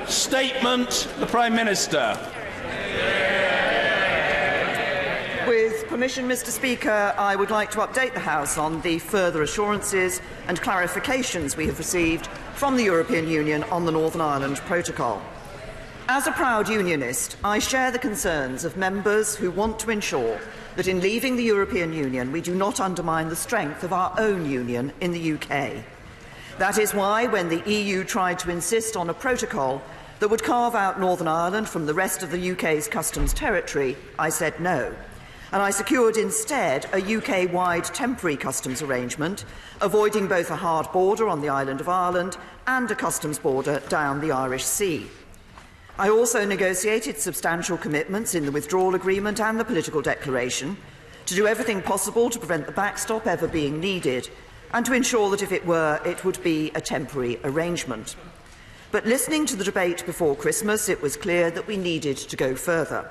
Statement, the Prime Minister. With permission, Mr. Speaker, I would like to update the House on the further assurances and clarifications we have received from the European Union on the Northern Ireland Protocol. As a proud unionist, I share the concerns of members who want to ensure that in leaving the European Union we do not undermine the strength of our own union in the UK. That is why, when the EU tried to insist on a protocol that would carve out Northern Ireland from the rest of the UK's customs territory, I said no. And I secured instead a UK-wide temporary customs arrangement, avoiding both a hard border on the island of Ireland and a customs border down the Irish Sea. I also negotiated substantial commitments in the withdrawal agreement and the political declaration to do everything possible to prevent the backstop ever being needed, and to ensure that if it were, it would be a temporary arrangement. But listening to the debate before Christmas, it was clear that we needed to go further.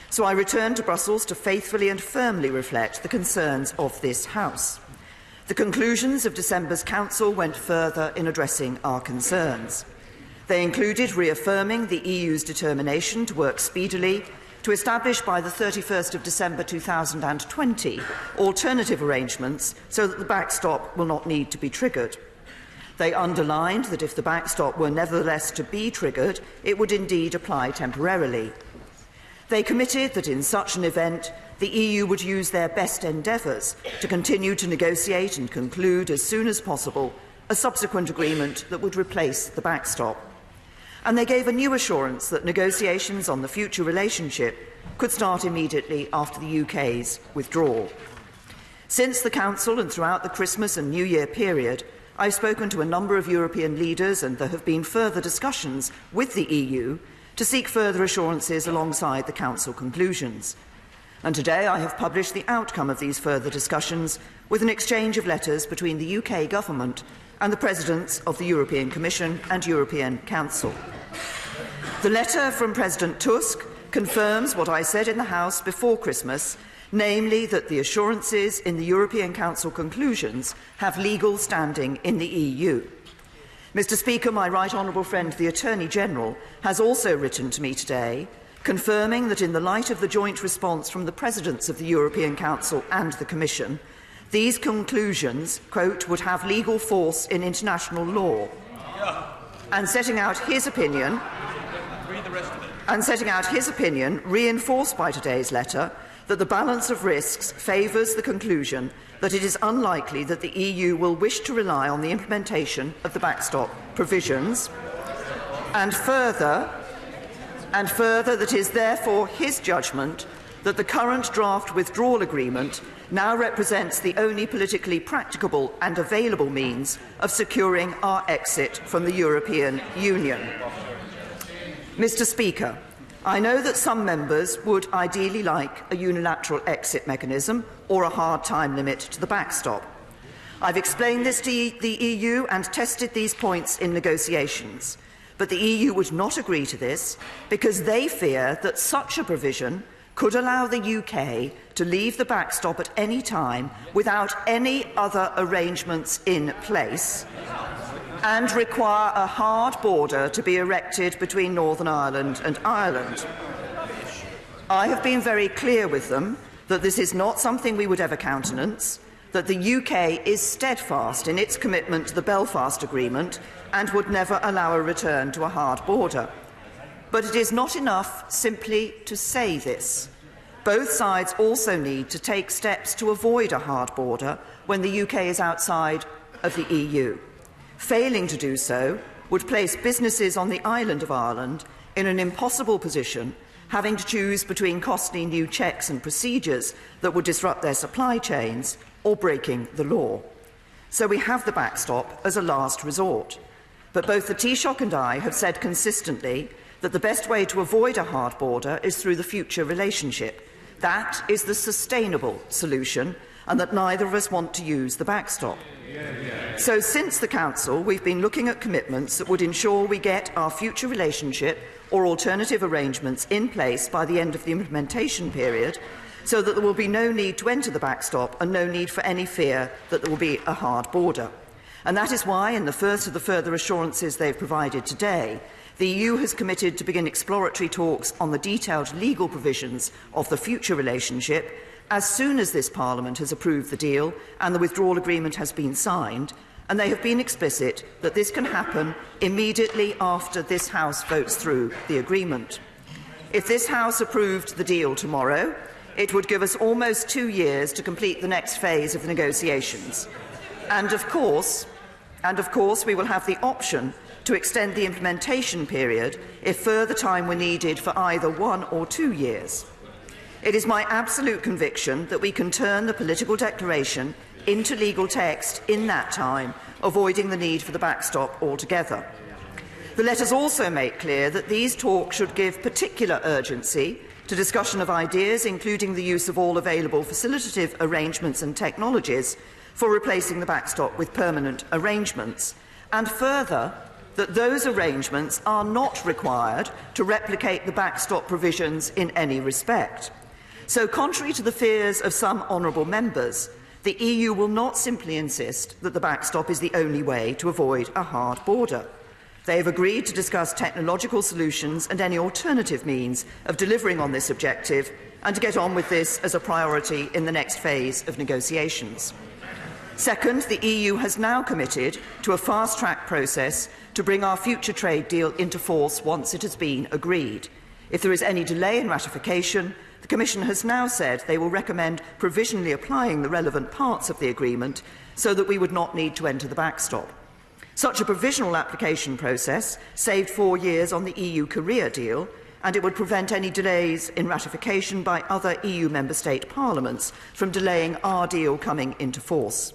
So I returned to Brussels to faithfully and firmly reflect the concerns of this House. The conclusions of December's Council went further in addressing our concerns. They included reaffirming the EU's determination to work speedily to establish by the 31st of December 2020 alternative arrangements so that the backstop will not need to be triggered. They underlined that if the backstop were nevertheless to be triggered, it would indeed apply temporarily. They committed that in such an event, the EU would use their best endeavours to continue to negotiate and conclude as soon as possible a subsequent agreement that would replace the backstop. And they gave a new assurance that negotiations on the future relationship could start immediately after the UK's withdrawal. Since the Council and throughout the Christmas and New Year period, I've spoken to a number of European leaders, and there have been further discussions with the EU to seek further assurances alongside the Council conclusions. And today I have published the outcome of these further discussions with an exchange of letters between the UK Government and the Presidents of the European Commission and European Council. The letter from President Tusk confirms what I said in the House before Christmas, namely that the assurances in the European Council conclusions have legal standing in the EU. Mr. Speaker, my right honourable friend, the Attorney-General, has also written to me today, confirming that in the light of the joint response from the Presidents of the European Council and the Commission, these conclusions, quote, would have legal force in international law, and setting out his opinion, reinforced by today's letter, that the balance of risks favours the conclusion that it is unlikely that the EU will wish to rely on the implementation of the backstop provisions, and further that it is therefore his judgment that the current draft withdrawal agreement now represents the only politically practicable and available means of securing our exit from the European Union. Mr. Speaker, I know that some members would ideally like a unilateral exit mechanism or a hard time limit to the backstop. I've explained this to the EU and tested these points in negotiations, but the EU would not agree to this because they fear that such a provision could allow the UK to leave the backstop at any time without any other arrangements in place and require a hard border to be erected between Northern Ireland and Ireland. I have been very clear with them that this is not something we would ever countenance, that the UK is steadfast in its commitment to the Belfast Agreement and would never allow a return to a hard border. But it is not enough simply to say this. Both sides also need to take steps to avoid a hard border when the UK is outside of the EU. Failing to do so would place businesses on the island of Ireland in an impossible position, having to choose between costly new checks and procedures that would disrupt their supply chains or breaking the law. So we have the backstop as a last resort. But both the Taoiseach and I have said consistently that the best way to avoid a hard border is through the future relationship. That is the sustainable solution, and that neither of us want to use the backstop. So since the Council, we've been looking at commitments that would ensure we get our future relationship or alternative arrangements in place by the end of the implementation period, so that there will be no need to enter the backstop and no need for any fear that there will be a hard border. And that is why, in the first of the further assurances they've provided today, the EU has committed to begin exploratory talks on the detailed legal provisions of the future relationship as soon as this Parliament has approved the deal and the withdrawal agreement has been signed, and they have been explicit that this can happen immediately after this House votes through the agreement. If this House approved the deal tomorrow, it would give us almost 2 years to complete the next phase of the negotiations. And of course, we will have the option to extend the implementation period if further time were needed for either 1 or 2 years. It is my absolute conviction that we can turn the political declaration into legal text in that time, avoiding the need for the backstop altogether. The letters also make clear that these talks should give particular urgency to discussion of ideas, including the use of all available facilitative arrangements and technologies for replacing the backstop with permanent arrangements, and further, that those arrangements are not required to replicate the backstop provisions in any respect. So, contrary to the fears of some honourable members, the EU will not simply insist that the backstop is the only way to avoid a hard border. They have agreed to discuss technological solutions and any alternative means of delivering on this objective, and to get on with this as a priority in the next phase of negotiations. Second, the EU has now committed to a fast-track process to bring our future trade deal into force once it has been agreed. If there is any delay in ratification, the Commission has now said they will recommend provisionally applying the relevant parts of the agreement so that we would not need to enter the backstop. Such a provisional application process saved 4 years on the EU-Korea deal, and it would prevent any delays in ratification by other EU member state parliaments from delaying our deal coming into force.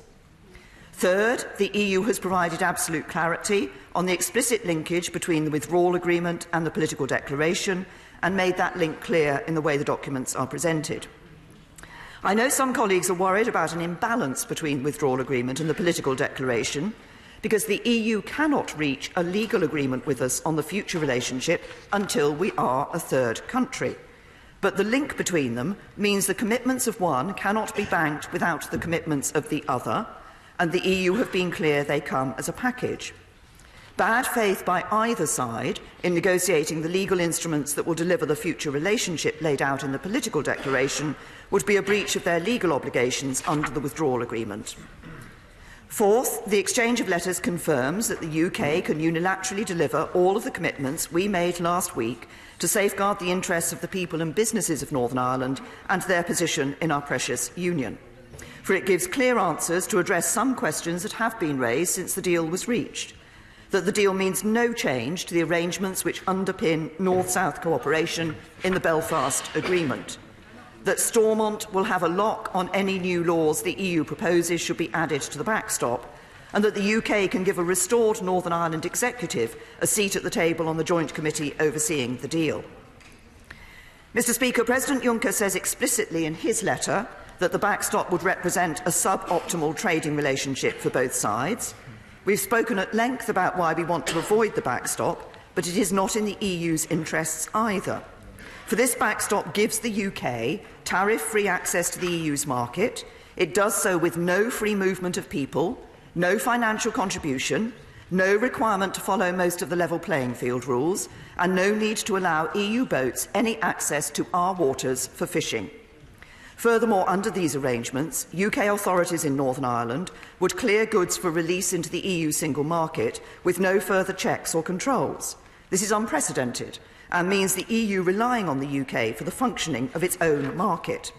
Third, the EU has provided absolute clarity on the explicit linkage between the withdrawal agreement and the political declaration, and made that link clear in the way the documents are presented. I know some colleagues are worried about an imbalance between the withdrawal agreement and the political declaration, because the EU cannot reach a legal agreement with us on the future relationship until we are a third country. But the link between them means the commitments of one cannot be banked without the commitments of the other, and the EU have been clear they come as a package. Bad faith by either side in negotiating the legal instruments that will deliver the future relationship laid out in the political declaration would be a breach of their legal obligations under the withdrawal agreement. Fourth, the exchange of letters confirms that the UK can unilaterally deliver all of the commitments we made last week to safeguard the interests of the people and businesses of Northern Ireland and their position in our precious union. For it gives clear answers to address some questions that have been raised since the deal was reached. That the deal means no change to the arrangements which underpin North-South cooperation in the Belfast Agreement. That Stormont will have a lock on any new laws the EU proposes should be added to the backstop, and that the UK can give a restored Northern Ireland executive a seat at the table on the joint committee overseeing the deal. Mr. Speaker, President Juncker says explicitly in his letter that the backstop would represent a suboptimal trading relationship for both sides. We've spoken at length about why we want to avoid the backstop, but it is not in the EU's interests either. For this backstop gives the UK tariff-free access to the EU's market. It does so with no free movement of people, no financial contribution, no requirement to follow most of the level playing field rules, and no need to allow EU boats any access to our waters for fishing. Furthermore, under these arrangements, UK authorities in Northern Ireland would clear goods for release into the EU single market with no further checks or controls. This is unprecedented and means the EU relying on the UK for the functioning of its own market.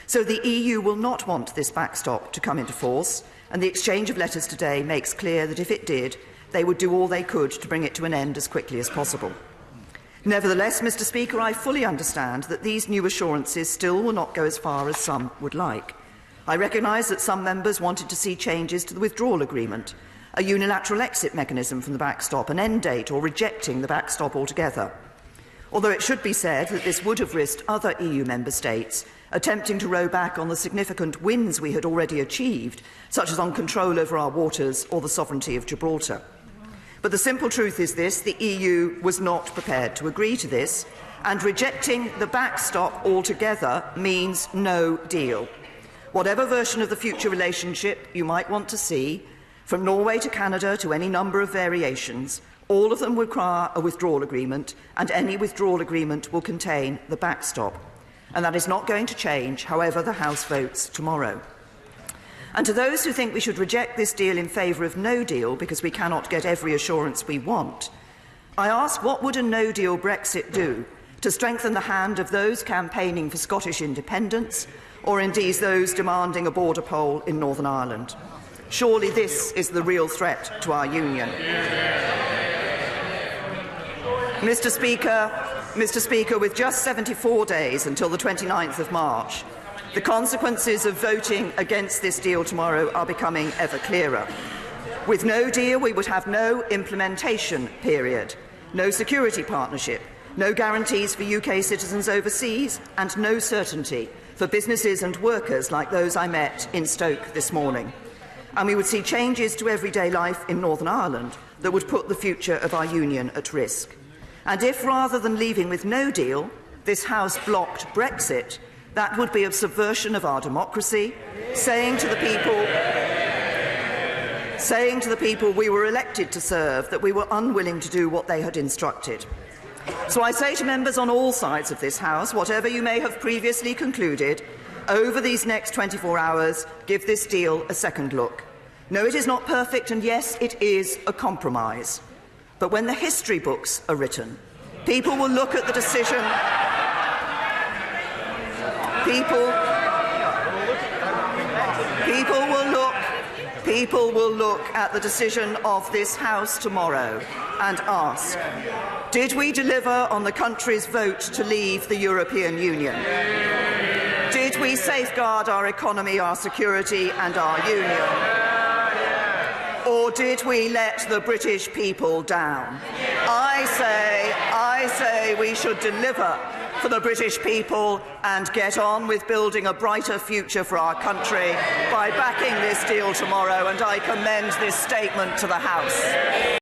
So the EU will not want this backstop to come into force, and the exchange of letters today makes clear that if it did, they would do all they could to bring it to an end as quickly as possible. Nevertheless, Mr. Speaker, I fully understand that these new assurances still will not go as far as some would like. I recognise that some members wanted to see changes to the withdrawal agreement, a unilateral exit mechanism from the backstop, an end date, or rejecting the backstop altogether. Although it should be said that this would have risked other EU member states attempting to row back on the significant wins we had already achieved, such as on control over our waters or the sovereignty of Gibraltar. But the simple truth is this: the EU was not prepared to agree to this, and rejecting the backstop altogether means no deal. Whatever version of the future relationship you might want to see, from Norway to Canada to any number of variations, All of them require a withdrawal agreement, and any withdrawal agreement will contain the backstop. And that is not going to change, however the House votes tomorrow. And to those who think we should reject this deal in favour of no deal because we cannot get every assurance we want, I ask, what would a no-deal Brexit do to strengthen the hand of those campaigning for Scottish independence, or indeed those demanding a border poll in Northern Ireland? Surely this is the real threat to our union. Mr. Speaker, with just 74 days until the 29th of March, the consequences of voting against this deal tomorrow are becoming ever clearer. With no deal, we would have no implementation period, no security partnership, no guarantees for UK citizens overseas, and no certainty for businesses and workers like those I met in Stoke this morning. And we would see changes to everyday life in Northern Ireland that would put the future of our union at risk. And if, rather than leaving with no deal, this House blocked Brexit, that would be a subversion of our democracy, saying to the people we were elected to serve that we were unwilling to do what they had instructed. So I say to members on all sides of this House, whatever you may have previously concluded, over these next 24 hours, give this deal a second look. No, it is not perfect, and yes, it is a compromise. But when the history books are written, people will look at the decision. People will look at the decision of this House tomorrow and ask, did we deliver on the country's vote to leave the European Union? Did we safeguard our economy, our security and our union? Or did we let the British people down? I say we should deliver for the British people and get on with building a brighter future for our country by backing this deal tomorrow, and I commend this statement to the House.